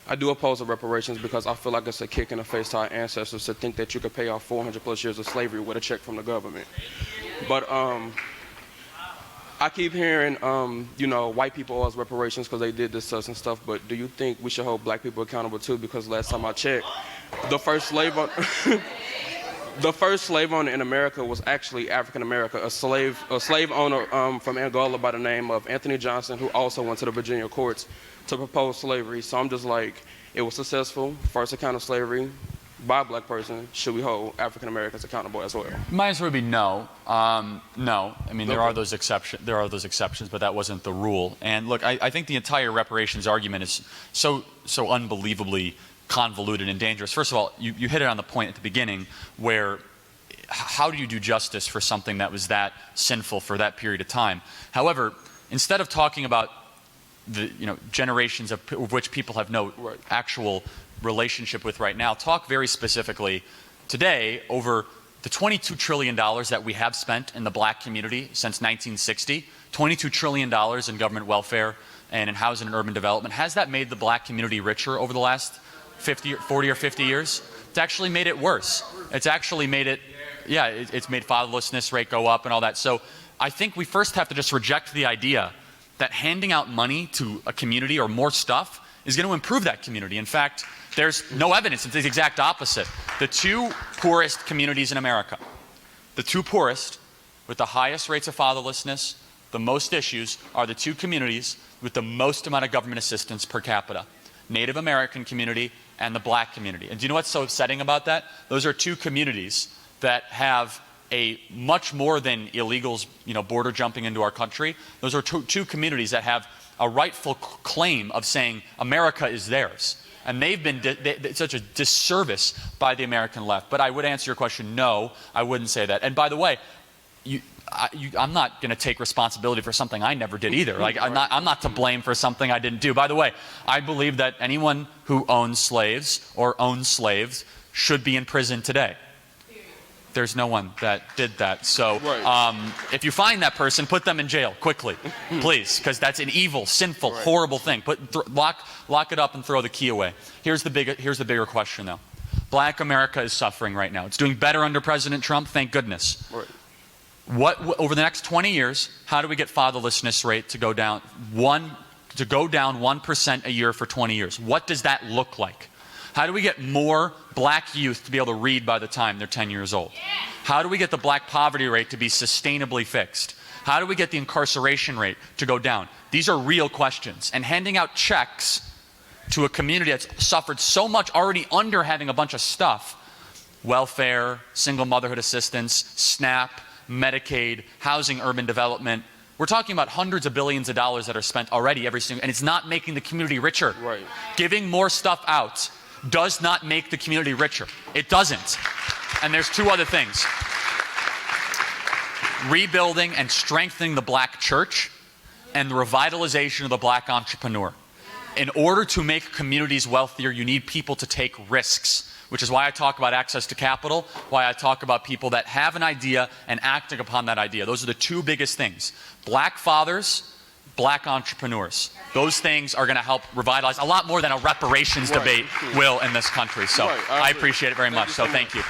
I do oppose the reparations because I feel like it's a kick in the face to our ancestors to think that you could pay off 400 plus years of slavery with a check from the government. But I keep hearing, white people owe us reparations because they did this to us and stuff. But do you think we should hold black people accountable too? Because last time I checked, the first slave owner in America was actually African American, a slave owner from Angola by the name of Anthony Johnson, who also went to the Virginia courts to propose slavery. So I'm just like, it was successful, first account of slavery by a black person. Should we hold African Americans accountable as well? My answer would be no. No. I mean, there are those exceptions, but that wasn't the rule. And look, I think the entire reparations argument is so unbelievably convoluted and dangerous. First of all, you hit it on the point at the beginning where how do you do justice for something that was that sinful for that period of time? However, instead of talking about the generations of which people have no actual relationship with right now, talk very specifically today over the $22 trillion that we have spent in the black community since 1960, $22 trillion in government welfare and in housing and urban development. Has that made the black community richer over the last 40 or 50 years? It's actually made it worse. It's actually made it, it's made fatherlessness rate go up and all that. So I think we first have to just reject the idea that handing out money to a community or more stuff is going to improve that community. In fact, there's no evidence. It's the exact opposite. The two poorest communities in America, the two poorest with the highest rates of fatherlessness, the most issues, are the two communities with the most amount of government assistance per capita. Native American community and the black community. And do you know what's so upsetting about that? Those are two communities that have a much more than illegals, border jumping into our country. Those are two communities that have a rightful claim of saying America is theirs. And they've been such a disservice by the American left. But I would answer your question, no, I wouldn't say that. And by the way, I'm not going to take responsibility for something I never did either. Like, I'm not to blame for something I didn't do. By the way, I believe that anyone who owns slaves or owns slaves should be in prison today. There's no one that did that. So if you find that person, put them in jail quickly, please, because that's an evil, sinful, horrible thing. Lock it up and throw the key away. Here's the bigger question, though. Black America is suffering right now. It's doing better under President Trump, thank goodness. Over the next 20 years, how do we get fatherlessness rate to go down 1% a year for 20 years? What does that look like? How do we get more black youth to be able to read by the time they're 10 years old? How do we get the black poverty rate to be sustainably fixed? How do we get the incarceration rate to go down? These are real questions. And handing out checks to a community that's suffered so much already under having a bunch of stuff, welfare, single motherhood assistance, SNAP, Medicaid, housing, urban development, we're talking about hundreds of billions of dollars that are spent already every single, and it's not making the community richer. Giving more stuff out does not make the community richer. It doesn't. And there's two other things. Rebuilding and strengthening the black church and the revitalization of the black entrepreneur. In order to make communities wealthier, you need people to take risks, which is why I talk about access to capital, why I talk about people that have an idea and acting upon that idea. Those are the two biggest things. Black fathers, black entrepreneurs. Those things are going to help revitalize a lot more than a reparations debate will in this country. So I appreciate it very much. So thank you.